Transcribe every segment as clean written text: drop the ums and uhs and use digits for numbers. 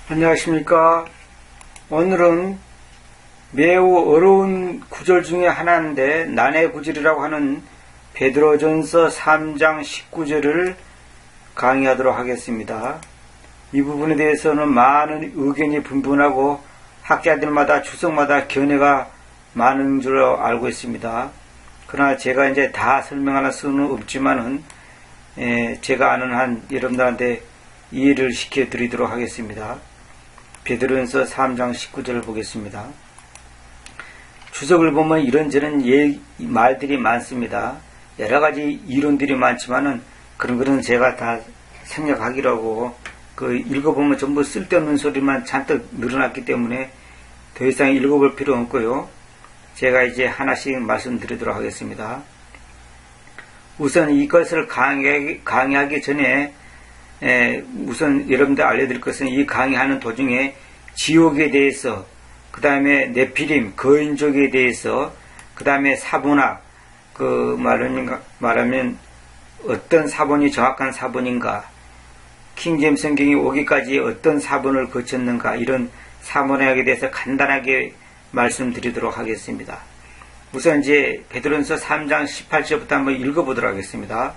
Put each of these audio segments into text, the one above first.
안녕하십니까. 오늘은 매우 어려운 구절 중에 하나인데 난해 구절이라고 하는 베드로전서 3장 19절을 강의하도록 하겠습니다. 이 부분에 대해서는 많은 의견이 분분하고 학자들마다 주석마다 견해가 많은 줄로 알고 있습니다. 그러나 제가 이제 다 설명할 수는 없지만은 제가 아는 한 여러분들한테 이해를 시켜드리도록 하겠습니다. 베드로전서 3장 19절을 보겠습니다. 주석을 보면 이런저런 말들이 많습니다. 여러가지 이론들이 많지만은 그런 거는 제가 다 생략하기로 하고 읽어보면 전부 쓸데없는 소리만 잔뜩 늘어났기 때문에 더 이상 읽어볼 필요 없고요. 제가 이제 하나씩 말씀드리도록 하겠습니다. 우선 이것을 강의하기 전에 우선 여러분들 알려드릴 것은 이 강의하는 도중에 지옥에 대해서, 그 다음에 네피림, 거인족에 대해서, 그 다음에 사본학, 말하면 어떤 사본이 정확한 사본인가, 킹제임스 성경이 오기까지 어떤 사본을 거쳤는가, 이런 사본학에 대해서 간단하게 말씀드리도록 하겠습니다. 우선 이제 베드로전서 3장 18절부터 한번 읽어보도록 하겠습니다.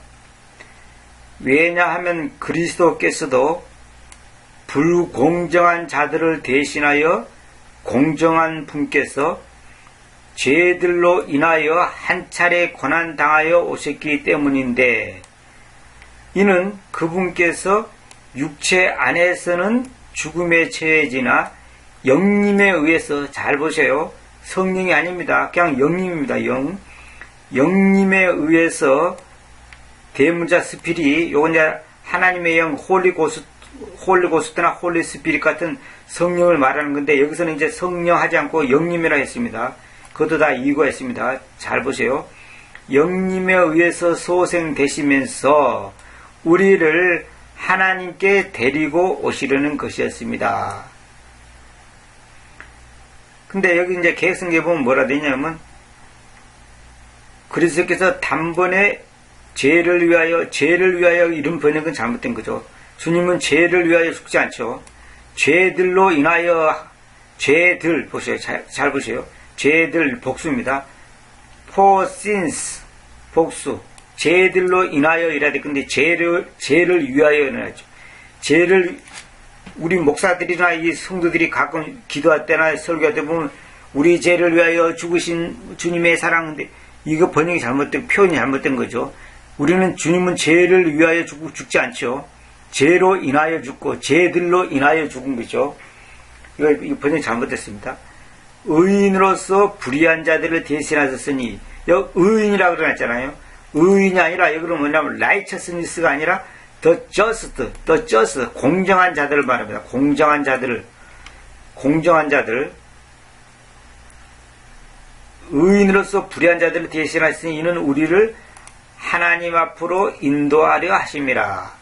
왜냐하면 그리스도께서도 불공정한 자들을 대신하여 공정한 분께서 죄들로 인하여 한 차례 고난당하여 오셨기 때문인데, 이는 그분께서 육체 안에서는 죽음에 처해지나 영님에 의해서, 잘 보세요, 성령이 아닙니다. 그냥 영님입니다. 영님에 의해서 대문자 스피릿, 요건 이제 하나님의 영, 홀리고스트나 홀리스피릿 같은 성령을 말하는 건데, 여기서는 이제 성령 하지 않고 영님이라 했습니다. 그것도 다 이유가 있습니다. 잘 보세요. 영님에 의해서 소생되시면서 우리를 하나님께 데리고 오시려는 것이었습니다. 근데 여기 이제 개혁성경에 보면 뭐라 되냐면, 그리스도께서 단번에 죄를 위하여 이런 번역은 잘못된 거죠. 주님은 죄를 위하여 죽지 않죠. 죄들로 인하여, 죄들, 보세요. 잘 보세요. 죄들, 복수입니다. For sins, 복수. 죄들로 인하여 이래야 돼. 근데 죄를 위하여 이라죠. 죄를, 우리 목사들이나 이 성도들이 가끔 기도할 때나 설교할 때 보면, 우리 죄를 위하여 죽으신 주님의 사랑인데, 이거 번역이 잘못된, 표현이 잘못된 거죠. 우리는 주님은 죄를 위하여 죽지 않죠. 죄로 인하여 죽고 죄들로 인하여 죽은 거죠. 이거 번역이 잘못됐습니다. 의인으로서 불의한 자들을 대신하셨으니, 여기 의인이라고 그러잖아요. 의인이 아니라 여기는 뭐냐면 righteousness가 아니라 the just, 공정한 자들을 말합니다. 공정한 자들, 의인으로서 불의한 자들을 대신하셨으니 이는 우리를 하나님 앞으로 인도하려 하심이라.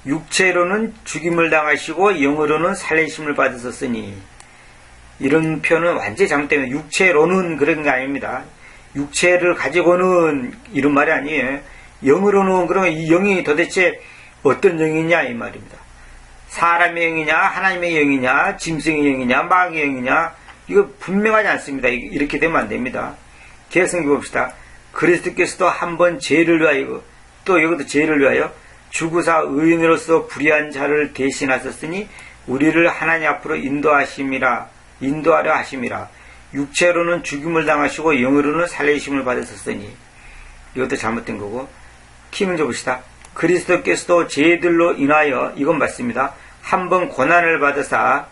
육체로는 죽임을 당하시고 영으로는 살리심을 받으셨으니, 이런 표현은 완전히 잘못되면, 육체로는 그런 게 아닙니다. 육체를 가지고는 이런 말이 아니에요. 영으로는, 그러면 이 영이 도대체 어떤 영이냐 이 말입니다. 사람의 영이냐, 하나님의 영이냐, 짐승의 영이냐, 마귀의 영이냐, 이거 분명하지 않습니다. 이렇게 되면 안 됩니다. 개성경 봅시다. 그리스도께서도 한번 죄를 위하여, 또 여기도 죄를 위하여 주구사 의인으로서 불의한 자를 대신하셨으니 우리를 하나님 앞으로 인도하려 하심이라. 육체로는 죽임을 당하시고 영으로는 살리심을 받으셨으니, 이것도 잘못된 거고. 키 문제 봅시다. 그리스도께서도 죄들로 인하여, 이건 맞습니다. 한번 고난을 받으사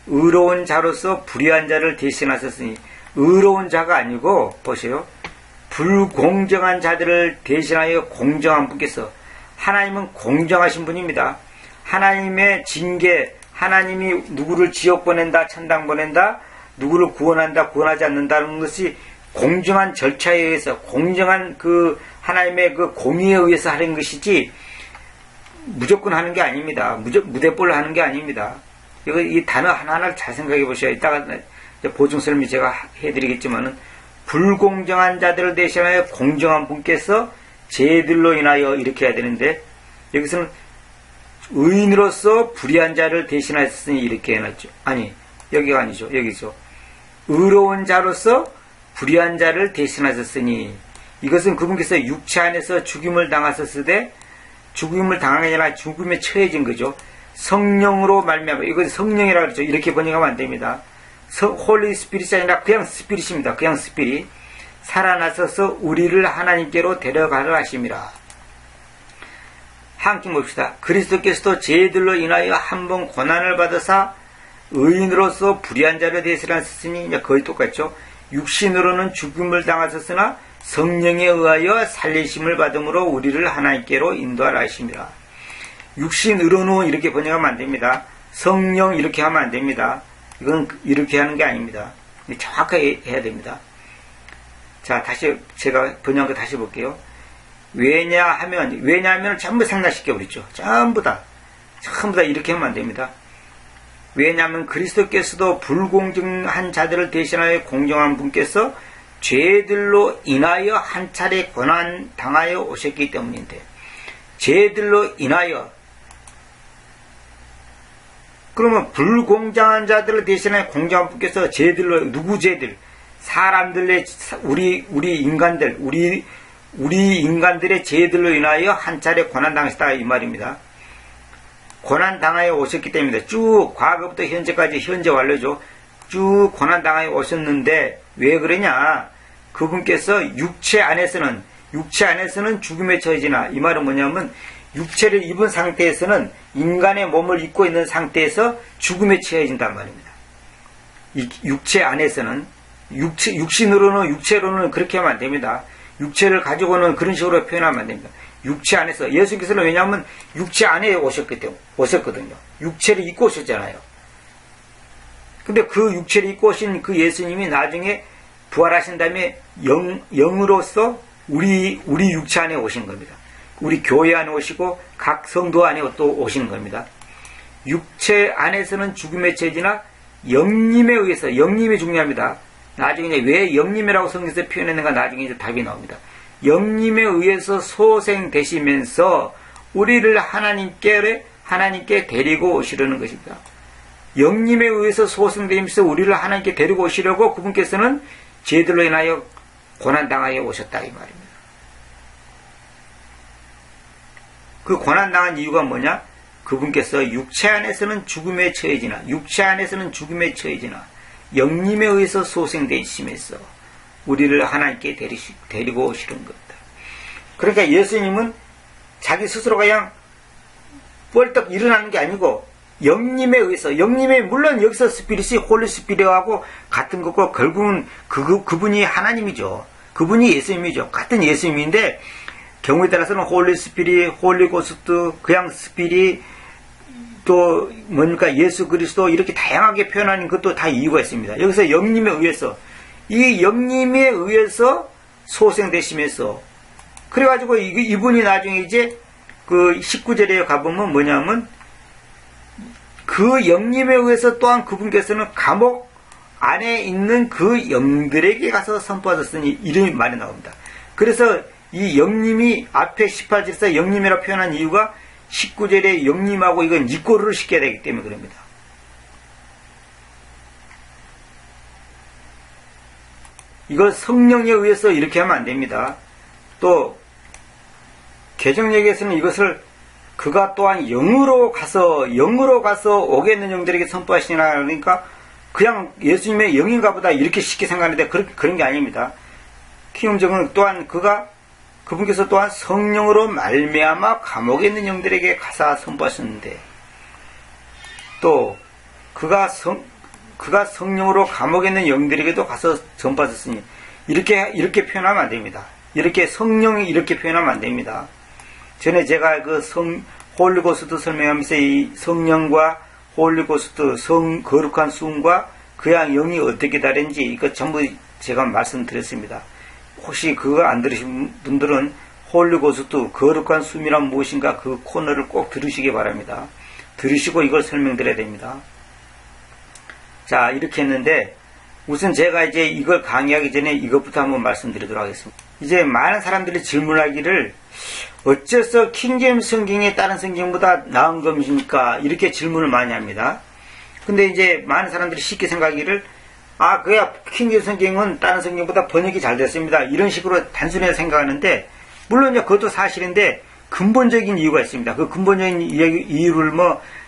의로운 자로서 불의한 자를 대신하셨으니, 의로운 자가 아니고, 보세요, 불공정한 자들을 대신하여 공정한 분께서, 하나님은 공정하신 분입니다. 하나님의 징계, 하나님이 누구를 지옥 보낸다, 천당 보낸다, 누구를 구원한다, 구원하지 않는다는 것이 공정한 절차에 의해서, 공정한 하나님의 공의에 의해서 하는 것이지, 무조건 하는 게 아닙니다. 무대볼로 하는 게 아닙니다. 이 단어 하나하나를 잘 생각해 보셔야, 이따가 보충 설명 제가 해드리겠지만은, 불공정한 자들을 대신하여 공정한 분께서 죄들로 인하여, 이렇게 해야 되는데, 여기서는 의인으로서 불의한 자를 대신하셨으니 이렇게 해놨죠. 아니, 여기가 아니죠. 여기죠. 의로운 자로서 불의한 자를 대신하셨으니, 이것은 그분께서 육체 안에서 죽임을 당하셨으되 죽임을 당한 게 아니라 죽음에 처해진 거죠. 성령으로 말미암아, 이거 성령이라고 그러죠. 이렇게 번역하면 안 됩니다. 홀리 스피릿이 아니라 그냥 스피릿입니다. 그냥 스피릿. 살아나셔서 우리를 하나님께로 데려가려 하심이라. 함께 봅시다. 그리스도께서도 죄들로 인하여 한 번 고난을 받으사 의인으로서 불의한 자를 대신하셨으니, 거의 똑같죠. 육신으로는 죽음을 당하셨으나 성령에 의하여 살리심을 받음으로 우리를 하나님께로 인도하라 하심이라. 육신으로는 이렇게 번역하면 안 됩니다. 성령 이렇게 하면 안 됩니다. 이건 이렇게 하는 게 아닙니다. 정확하게 해야 됩니다. 자, 다시 제가 번역한 거 다시 볼게요. 왜냐하면 전부 상납시켜 버렸죠. 전부 다 이렇게 하면 안 됩니다. 왜냐하면 그리스도께서도 불공정한 자들을 대신하여 공정한 분께서 죄들로 인하여 한 차례 고난 당하여 오셨기 때문인데, 죄들로 인하여, 그러면 불공정한 자들을 대신하여 공정한 분께서 죄들로, 누구 죄들? 사람들의, 우리 인간들의 죄들로 인하여 한 차례 고난 당하셨다 이 말입니다. 고난 당하여 오셨기 때문입니다. 쭉 과거부터 현재까지, 현재 완료죠. 쭉 고난 당하여 오셨는데 왜 그러냐? 그분께서 육체 안에서는 죽음에 처해지나, 이 말은 뭐냐면 육체를 입은 상태에서는, 인간의 몸을 입고 있는 상태에서 죽음에 처해진단 말입니다. 육체 안에서는, 육체로는 그렇게 하면 안 됩니다. 육체를 가지고는 그런 식으로 표현하면 안 됩니다. 육체 안에서, 예수께서는 왜냐하면 육체 안에 오셨거든요. 육체를 입고 오셨잖아요. 근데 그 육체를 입고 오신 그 예수님이 나중에 부활하신 다음에 영으로서 우리 육체 안에 오신 겁니다. 우리 교회 안에 오시고 각 성도 안에 또 오시는 겁니다. 육체 안에서는 죽음에 처해지나 영님에 의해서, 영님이 중요합니다. 나중에 왜 영님이라고 성경에서 표현했는가 나중에 이제 답이 나옵니다. 영님에 의해서 소생되시면서 우리를 하나님께 데리고 오시려는 것입니다. 영님에 의해서 소생되면서 우리를 하나님께 데리고 오시려고 그분께서는 죄들로 인하여 고난당하여 오셨다 이 말입니다. 그 고난당한 이유가 뭐냐? 그분께서 육체 안에서는 죽음에 처해지나 영님에 의해서 소생되심에서 우리를 하나님께 데리고 오시는 겁니다. 그러니까 예수님은 자기 스스로가 그냥 뻘떡 일어나는 게 아니고 영님에 의해서, 물론 여기서 스피릿이 홀리 스피릿하고 같은 거고 결국은 그분이 하나님이죠. 그분이 예수님이죠. 같은 예수님인데 경우에 따라서는 홀리 스피릿, 홀리 고스트, 그냥 스피릿, 또 뭡니까 예수 그리스도 이렇게 다양하게 표현하는 것도 다 이유가 있습니다. 여기서 영님에 의해서, 이 영님에 의해서 소생되시면서, 그래가지고 이분이 나중에 이제 그 19절에 가보면 뭐냐면 그 영님에 의해서 또한 그분께서는 감옥 안에 있는 그 영들에게 가서 선포하셨으니 이런 말이 나옵니다. 그래서 이 영님이 앞에 18절에서 영님이라 표현한 이유가 19절에 영님하고 이건 이꼬르를 시켜야 되기 때문에 그럽니다. 이걸 성령에 의해서 이렇게 하면 안 됩니다. 또 개정역에서는 이것을 그가 또한 영으로 가서 오게 있는 영들에게 선포하시니라 그러니까 그냥 예수님의 영인가 보다 이렇게 쉽게 생각하는데 그런 게 아닙니다. 킹음정은 또한 그분께서 또한 성령으로 말미암아 감옥에 있는 영들에게 가사 선포하셨는데, 또 그가 성령으로 감옥에 있는 영들에게도 가서 전파하셨으니 이렇게 표현하면 안 됩니다. 이렇게 성령이 이렇게 표현하면 안 됩니다. 전에 제가 홀리고스트 설명하면서 이 성령과 홀리고스트, 거룩한 숨과 그냥 영이 어떻게 다른지 이거 전부 제가 말씀드렸습니다. 혹시 그거 안 들으신 분들은 홀리고스트, 거룩한 숨이란 무엇인가 그 코너를 꼭 들으시기 바랍니다. 들으시고 이걸 설명드려야 됩니다. 자, 이렇게 했는데 우선 제가 이제 이걸 강의하기 전에 이것부터 한번 말씀드리도록 하겠습니다. 이제 많은 사람들이 질문하기를 어째서 킹제임스 성경이 다른 성경보다 나은 것입니까? 이렇게 질문을 많이 합니다. 근데 이제 많은 사람들이 쉽게 생각하기를 그야 킹제임스 성경은 다른 성경보다 번역이 잘 됐습니다. 이런 식으로 단순히 생각하는데 물론 이제 그것도 사실인데 근본적인 이유가 있습니다. 그 근본적인 이유를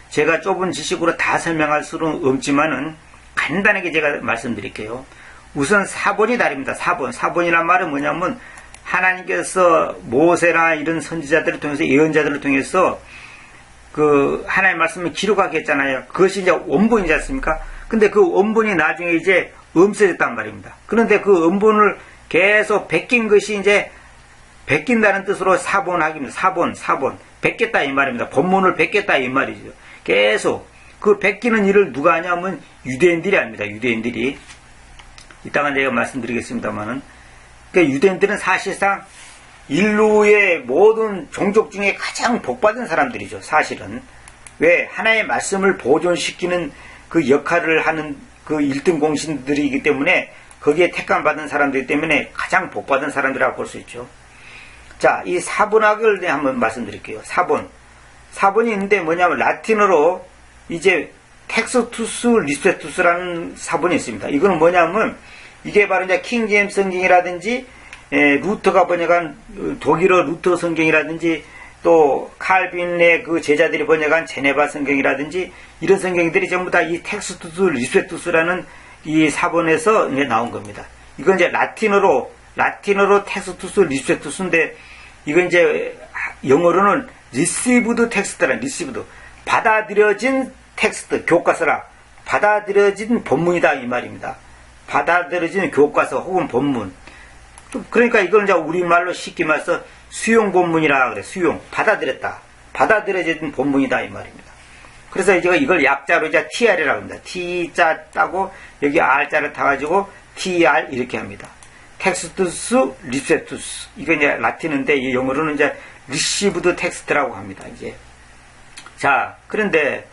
제가 좁은 지식으로 다 설명할 수는 없지만은 간단하게 제가 말씀드릴게요. 우선 사본이 다릅니다. 사본이란 말은 뭐냐면 하나님께서 모세나 이런 선지자들을 통해서 예언자들을 통해서 그 하나님의 말씀을 기록하게 했잖아요. 그것이 이제 원본이지 않습니까? 근데 그 원본이 나중에 이제 없어졌단 말입니다. 그런데 그 원본을 계속 베낀 것이 이제 베낀다는 뜻으로 사본학입니다. 사본. 베꼈다 이 말입니다. 본문을 베꼈다 이 말이죠. 계속 그 베끼는 일을 누가 하냐면 유대인들이 합니다. 유대인들이. 이따가 제가 말씀드리겠습니다만은. 그러니까 유대인들은 사실상 인류의 모든 종족 중에 가장 복받은 사람들이죠. 사실은. 왜? 하나의 말씀을 보존시키는 그 역할을 하는 그 1등 공신들이기 때문에 거기에 택감받은 사람들이기 때문에 가장 복받은 사람들이라고 볼 수 있죠. 자, 이 사본학을 한번 말씀드릴게요. 사본이 있는데 뭐냐면 라틴어로 이제 텍스투스 리스페투스라는 사본이 있습니다. 이거는 뭐냐면 이게 바로 이제 킹제임스 성경이라든지 루터가 번역한 독일어 루터 성경이라든지 또 칼빈의 그 제자들이 번역한 제네바 성경이라든지 이런 성경들이 전부 다 이 텍스투스 리스페투스라는 이 사본에서 이제 나온 겁니다. 이건 이제 라틴어로 텍스투스 리스페투스인데 이건 이제 영어로는 received text라 received 받아들여진 텍스트 교과서라 받아들여진 본문이다 이 말입니다. 받아들여진 교과서 혹은 본문. 그러니까 이걸 이제 우리말로 쉽게 말해서 수용 본문이라 그래. 수용 받아들였다. 받아들여진 본문이다 이 말입니다. 그래서 제가 이걸 약자로 이제 TR이라고 합니다. T자 따고 여기 R자를 타가지고 TR 이렇게 합니다. 텍스투스 리셉투스. 이거 이제 라틴인데 영어로는 이제 리시브드 텍스트라고 합니다. 이제. 자, 그런데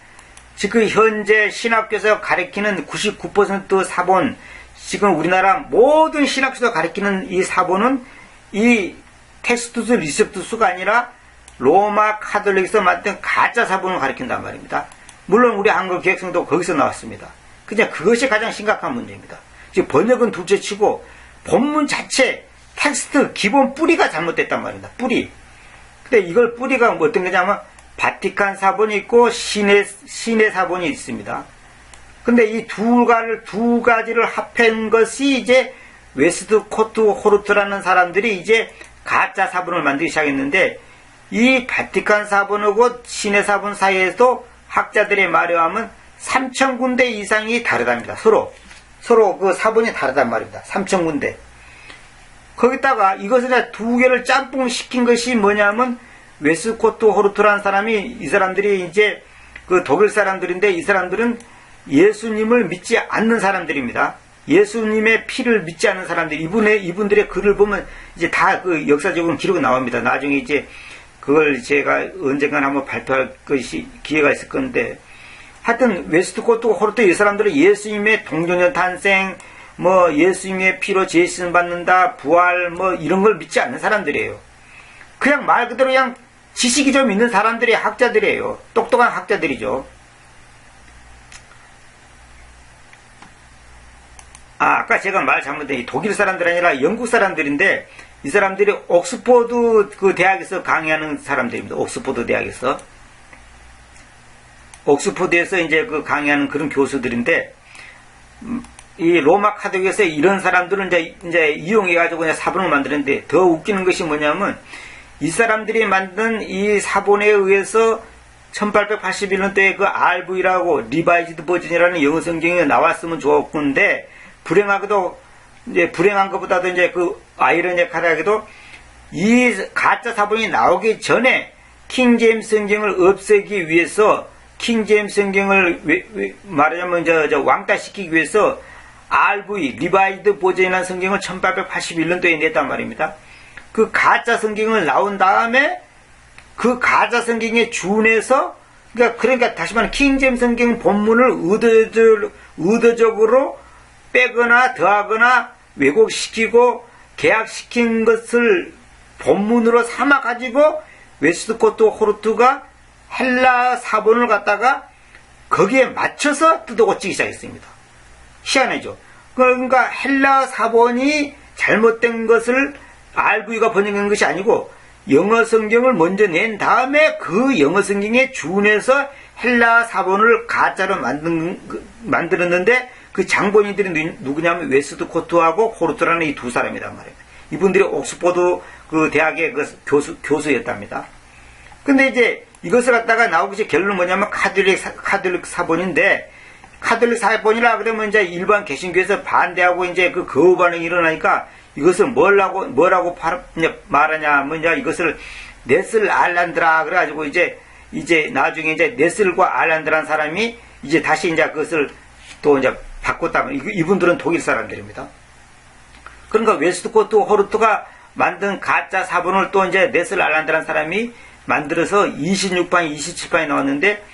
지금 현재 신학교에서 가르치는 99% 사본, 지금 우리나라 모든 신학교에서 가르치는 이 사본은 이 텍스투스 리셉투스가 아니라 로마 카톨릭에서 만든 가짜 사본을 가르친단 말입니다. 물론 우리 한국 기획성도 거기서 나왔습니다. 그냥 그것이 가장 심각한 문제입니다. 지금 번역은 둘째치고 본문 자체 텍스트 기본 뿌리가 잘못됐단 말입니다. 뿌리. 근데 이걸 뿌리가 어떤 거냐면 바티칸 사본이 있고 시내 사본이 있습니다. 근데 이 두 가지를 합한 것이 이제 웨스트코트 호르트라는 사람들이 이제 가짜 사본을 만들기 시작했는데 이 바티칸 사본하고 시내 사본 사이에도 학자들의 말에 의하면 3,000군데 이상이 다르답니다. 서로 그 사본이 다르단 말입니다. 3,000군데. 거기다가 이것을 두 개를 짬뽕 시킨 것이 뭐냐면 웨스코트 호르트라는 사람이 이 사람들이 이제 그 독일 사람들인데 이 사람들은 예수님을 믿지 않는 사람들입니다. 예수님의 피를 믿지 않는 사람들. 이분들의 글을 보면 이제 다 그 역사적으로 기록이 나옵니다. 나중에 이제 그걸 제가 언젠가 한번 발표할 것이 기회가 있을 건데 하여튼 웨스트코트 호르트 이 사람들은 예수님의 동정년 탄생 예수님의 피로 죄신 받는다 부활 이런 걸 믿지 않는 사람들이에요. 그냥 말 그대로 그냥 지식이 좀 있는 사람들이 학자들이에요. 똑똑한 학자들이죠. 아까 제가 말 잘못했는데 독일 사람들이 아니라 영국 사람들인데 이 사람들이 옥스포드 그 대학에서 강의하는 사람들입니다. 옥스포드 대학에서. 옥스포드에서 이제 그 강의하는 그런 교수들인데 이 로마 카톨릭에서 이런 사람들은 이제 이용해가지고 그냥 사본을 만드는데 더 웃기는 것이 뭐냐면 이 사람들이 만든 이 사본에 의해서 1881년도에 그 RV라고 리바이즈드 버전이라는 영어 성경이 나왔으면 좋겠는데 불행하게도 이제 불행한 것보다도 이제 그 아이러니컬하게도 이 가짜 사본이 나오기 전에 킹제임스 성경을 없애기 위해서 킹제임스 성경을 말하자면 왕따시키기 위해서 RV 리바이드 버전이라는 성경을 1881년도에 냈단 말입니다. 그 가짜 성경을 나온 다음에 그 가짜 성경에 준해서 그러니까 다시 말하면 킹제임스 성경 본문을 의도적으로 빼거나 더하거나 왜곡시키고 계약시킨 것을 본문으로 삼아가지고 웨스트코트 호르트가 헬라 사본을 갖다가 거기에 맞춰서 뜯어고치기 시작했습니다. 희한하죠. 그러니까 헬라 사본이 잘못된 것을 RV가 번역한 것이 아니고 영어 성경을 먼저 낸 다음에 그 영어 성경에 준해서 헬라 사본을 가짜로 만들었는데 그 장본인들이 누구냐면 웨스트코트하고 호르트라는 이 두 사람이란 말이에요. 이분들이 옥스퍼드 그 대학의 그 교수였답니다. 근데 이제 이것을 갖다가 나오기 전에 결론은 뭐냐면 카톨릭 사본인데, 카톨릭 사본이라 그러면 이제 일반 개신교에서 반대하고 이제 그 거부 반응이 일어나니까 이것을 뭐라고 말하냐면 이제 이것을 네슬 알란드라 그래가지고 이제 나중에 이제 네슬과 알란드라는 사람이 이제 다시 이제 그것을 또 이제 바꿨다면 이분들은 독일 사람들입니다. 그러니까 웨스트코트 호르트가 만든 가짜 사본을 또 이제 네슬 알란드라는 사람이 만들어서 26판, 27판이 나왔는데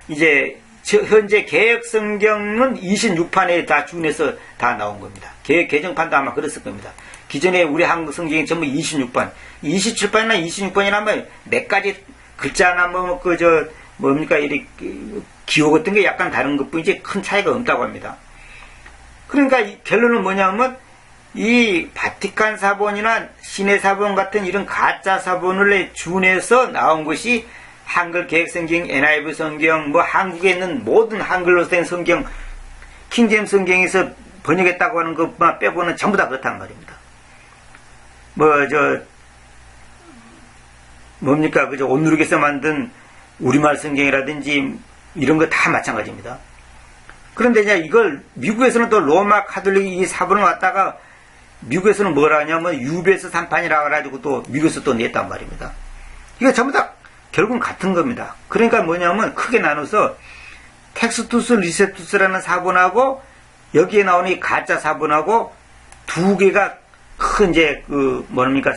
이제 현재 개혁 성경은 26판에 다 준해서 다 나온 겁니다. 개혁 개정판도 아마 그랬을 겁니다. 기존에 우리 한국 성경이 전부 26판, 27판이나 26판이라면 몇 가지 글자나 뭡니까 이렇게 기호 같은 게 약간 다른 것뿐이지 큰 차이가 없다고 합니다. 그러니까 결론은 뭐냐면 이 바티칸 사본이나 신의 사본 같은 이런 가짜 사본을 준해서 나온 것이 한글 개혁성경, NIV 성경, 한국에 있는 모든 한글로 된 성경, 킹제임스 성경에서 번역했다고 하는 것만 빼고는 전부 다 그렇단 말입니다. 온누리교에서 만든 우리말 성경이라든지 이런 거 다 마찬가지입니다. 그런데 이제 이걸 미국에서는 또 로마 카톨릭 이 사본을 갖다가 미국에서는 뭐라 하냐면 UBS 3판이라 그래가지고 또 미국에서 또 냈단 말입니다. 이거 전부 다 결국은 같은 겁니다. 그러니까 뭐냐면 크게 나눠서 텍스투스 리셉투스라는 사본하고 여기에 나오는 이 가짜 사본하고 두 개가 큰 이제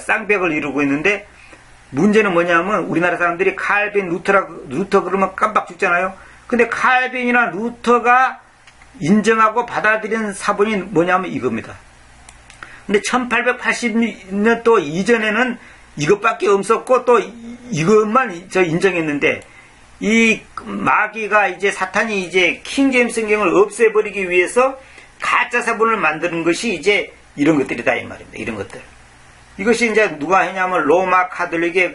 쌍벽을 이루고 있는데, 문제는 뭐냐면 우리나라 사람들이 칼빈, 루터 그러면 깜빡 죽잖아요. 근데 칼빈이나 루터가 인정하고 받아들인 사본이 뭐냐면 이겁니다. 근데 1880년 또 이전에는 이것밖에 없었고 또 이것만 인정했는데, 이 마귀가 이제 사탄이 이제 킹제임스 성경을 없애버리기 위해서 가짜 사본을 만드는 것이 이제 이런 것들이다 이 말입니다. 이런 것들. 이것이 이제 누가 했냐면 로마 카톨릭의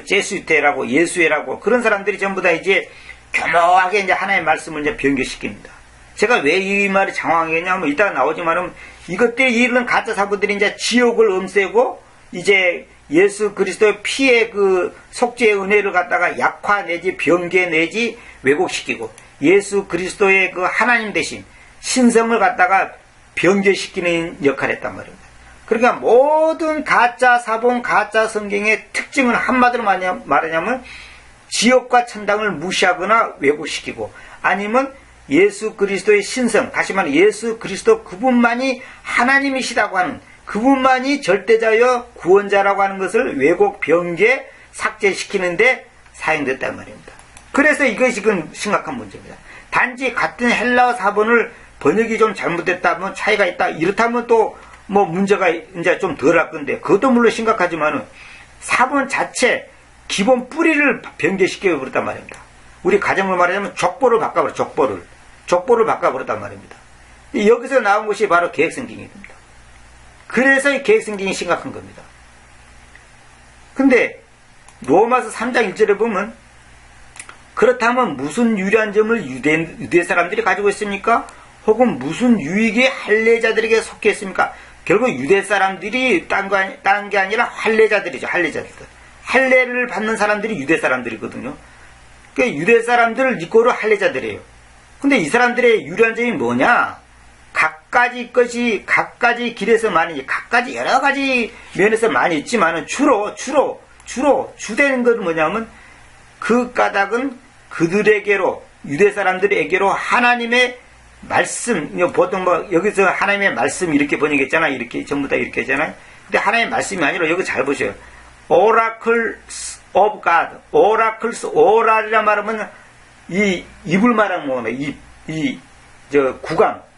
제수회라고 예수회라고 그런 사람들이 전부 다 이제 교묘하게 이제 하나의 말씀을 이제 변개시킵니다. 제가 왜 이 말이 장황하겠냐면 이따가 나오지만은 이것들이 이런 가짜 사본들이 이제 지옥을 엄세고 이제 예수 그리스도의 피의 그 속죄의 은혜를 갖다가 약화 내지 변개 내지 왜곡시키고 예수 그리스도의 그 하나님 대신 신성을 갖다가 변개시키는 역할을 했단 말입니다. 그러니까 모든 가짜 사본, 가짜 성경의 특징은 한마디로 말하냐면 지옥과 천당을 무시하거나 왜곡시키고, 아니면 예수 그리스도의 신성, 다시 말해 예수 그리스도 그분만이 하나님이시다고 하는, 그분만이 절대자여 구원자라고 하는 것을 왜곡, 변개, 삭제시키는데 사용됐단 말입니다. 그래서 이것이 심각한 문제입니다. 단지 같은 헬라어 사본을 번역이 좀 잘못됐다면 차이가 있다, 이렇다면 또 문제가 이제 좀 덜할 건데, 그것도 물론 심각하지만은 사본 자체 기본 뿌리를 변개시켜 버렸단 말입니다. 우리 가정을 말하자면 족보를 바꿔버렸단 말입니다. 여기서 나온 것이 바로 개혁성경입니다. 그래서 이 개혁성경이 심각한 겁니다. 근데 로마서 3장 1절에 보면, 그렇다면 무슨 유리한 점을 유대 사람들이 가지고 있습니까? 혹은 무슨 유익이 할례자들에게 속해 있습니까? 결국 유대 사람들이 딴 게 아니라 할례자들이죠. 할례를 받는 사람들이 유대 사람들이거든요. 그러니까 유대 사람들을 이꼬로 할례자들이에요. 근데 이 사람들의 유리한 점이 뭐냐? 각가지 길에서 많이, 각가지 여러 가지 면에서 많이 있지만은 주로 주되는 것은 뭐냐면, 그 까닭은 그들에게로, 유대 사람들에게로 하나님의 말씀, 보통 여기서 하나님의 말씀 이렇게 번역했잖아요. 이렇게, 전부 다 이렇게 했잖아요. 근데 하나님의 말씀이 아니라 여기 잘 보세요. Oracles of God. 오랄이라 말하면 입을 말하는 거네.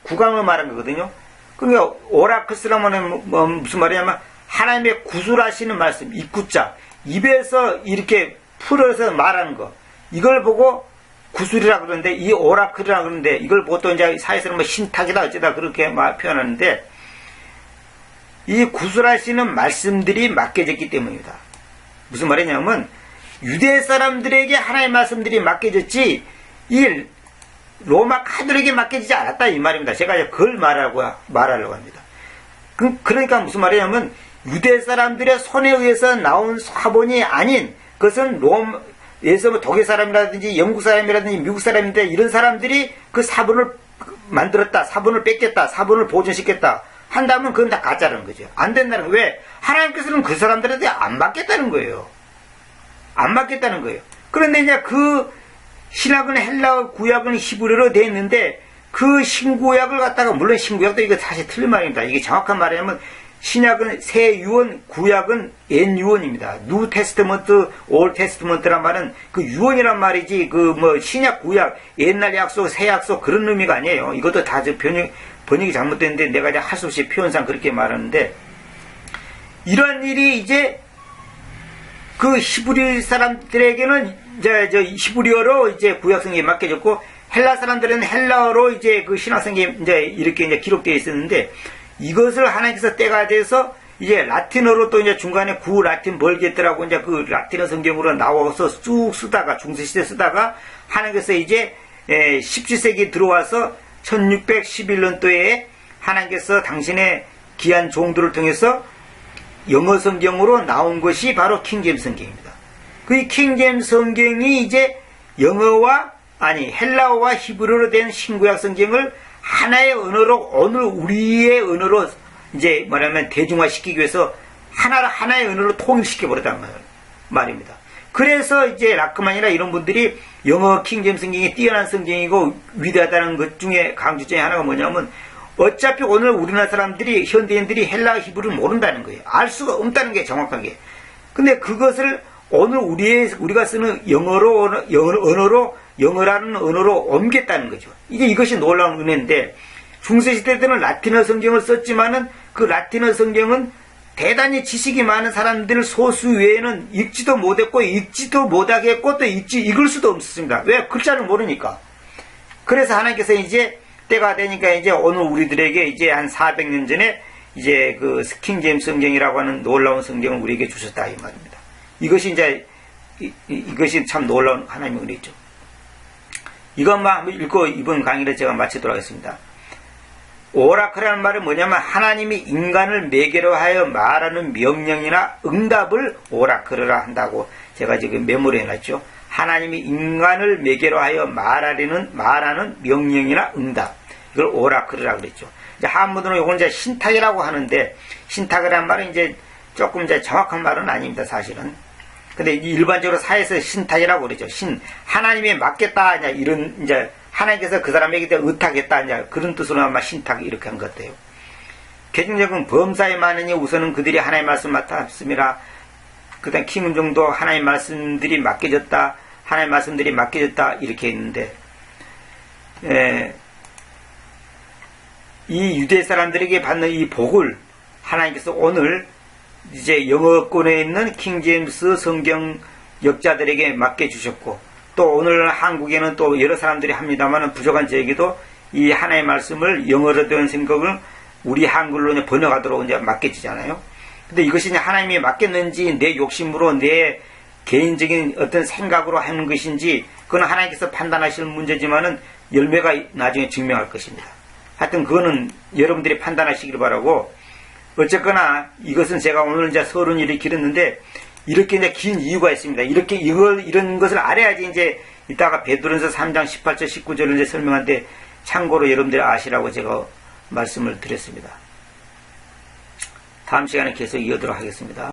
구강을 말하는 거거든요. 그러니까 오라클스라면 무슨 말이냐면 하나님의 구술하시는 말씀, 입구자, 입에서 이렇게 풀어서 말하는 거, 이걸 보고 구술이라 그러는데, 이 오라클이라 그러는데, 이걸 보통 이제 사회에서는 뭐 신탁이다 어쩌다 그렇게 표현하는데, 이 구술하시는 말씀들이 맡겨졌기 때문입니다. 무슨 말이냐면 유대 사람들에게 하나님의 말씀들이 맡겨졌지 이 로마 카톨릭에게 맡겨지지 않았다 이 말입니다. 제가 이제 그걸 말하려고 합니다. 그러니까 무슨 말이냐면 유대 사람들의 손에 의해서 나온 사본이 아닌, 그것은 롬에서 뭐 독일 사람이라든지 영국 사람이라든지 미국 사람인데, 이런 사람들이 그 사본을 만들었다, 사본을 뺏겼다, 사본을 보존시켰다 한다면 그건 다 가짜라는 거죠. 안 된다는 거예요. 왜? 하나님께서는 그 사람들한테 안 맡겠다는 거예요. 안 맡겠다는 거예요. 그런데 이제 그 신약은 헬라어, 구약은 히브리어로 되어 있는데, 그 신구약을 갖다가, 물론 신구약도 이거 사실 틀린 말입니다. 이게 정확한 말이냐면 신약은 새 유언, 구약은 옛 유언입니다. 뉴 테스트먼트, 올 테스트먼트란 말은 그 유언이란 말이지, 그 뭐 신약, 구약, 옛날 약속, 새 약속 그런 의미가 아니에요. 이것도 다 번역이 잘못됐는데 내가 이제 할 수 없이 표현상 그렇게 말하는데, 이런 일이 이제 그 히브리 사람들에게는 이제 히브리어로 이제 구약성경에 맡겨졌고, 헬라 사람들은 헬라어로 이제 그 신약성경에 이제 이렇게 이제 기록되어 있었는데, 이것을 하나님께서 때가 돼서 이제 라틴어로 또 이제 중간에 구 라틴 벌게트라고 이제 그 라틴어 성경으로 나와서 쭉 쓰다가 중세시대 쓰다가 하나님께서 이제 17세기 들어와서 1611년도에 하나님께서 당신의 귀한 종들을 통해서 영어 성경으로 나온 것이 바로 킹제임스 성경입니다. 그 킹제임스 성경이 이제 헬라어와 히브리어로 된 신구약 성경을 하나의 언어로, 오늘 우리의 언어로 이제 말하면 대중화시키기 위해서 하나의 언어로 통일시켜버렸단 말입니다. 그래서 이제 라크만이나 이런 분들이 영어 킹제임스 성경이 뛰어난 성경이고 위대하다는 것 중에 강조 중에 하나가 뭐냐면, 어차피 오늘 우리나라 사람들이, 현대인들이 헬라 히브리를 모른다는 거예요. 알 수가 없다는 게 정확하게. 근데 그것을 오늘 우리가 쓰는 영어라는 언어로 옮겼다는 거죠. 이제 이것이 놀라운 은혜인데, 중세시대 때는 라틴어 성경을 썼지만은 그 라틴어 성경은 대단히 지식이 많은 사람들 소수 외에는 읽지도 못했고, 읽지도 못하겠고, 또 읽을 수도 없었습니다. 왜? 글자를 모르니까. 그래서 하나님께서 이제 때가 되니까 이제 오늘 우리들에게 이제 한 400년 전에 이제 그 킹제임스 성경이라고 하는 놀라운 성경을 우리에게 주셨다 이 말입니다. 이것이 이제 이것이 참 놀라운 하나님의 은혜죠. 이것만 한번 읽고 이번 강의를 제가 마치도록 하겠습니다. 오라클이라는 말은 뭐냐면 하나님이 인간을 매개로 하여 말하는 명령이나 응답을 오라클이라 한다고 제가 지금 메모를 해놨죠. 하나님이 인간을 매개로 하여 말하는 명령이나 응답, 이걸 오라클이라고 그랬죠. 이제 한문으로 이건 이제 신탁이라고 하는데, 신탁이라는 말은 이제 조금 이제 정확한 말은 아닙니다, 사실은. 근데 일반적으로 사회에서 신탁이라고 그러죠. 하나님이 맡겠다, 이런, 이제, 하나님께서 그 사람에게 의탁했다, 이제 그런 뜻으로 아마 신탁 이렇게 한 것 같아요. 개정적은 범사에 많으니 우선은 그들이 하나님의 말씀 맡았음이라. 그 다음 김은종도 하나님의 말씀들이 맡겨졌다, 하나님의 말씀들이 맡겨졌다, 이렇게 했는데, 이 유대 사람들에게 받는 이 복을 하나님께서 오늘 이제 영어권에 있는 킹제임스 성경 역자들에게 맡겨주셨고, 또 오늘 한국에는 또 여러 사람들이 합니다만 부족한 저에게도 이 하나의 말씀을 영어로 된 생각을 우리 한글로 이제 번역하도록 이제 맡겨지잖아요. 근데 이것이 이제 하나님이 맡겼는지 내 욕심으로 내 개인적인 어떤 생각으로 하는 것인지 그건 하나님께서 판단하실 문제지만은 열매가 나중에 증명할 것입니다. 하여튼 그거는 여러분들이 판단하시길 바라고, 어쨌거나 이것은 제가 오늘 이제 서론 일을 길었는데 이렇게 이제 긴 이유가 있습니다. 이런 것을 알아야지 이제 이따가 베드로전서 3장 18절 19절을 이제 설명하는데 참고로 여러분들이 아시라고 제가 말씀을 드렸습니다. 다음 시간에 계속 이어도록 하겠습니다.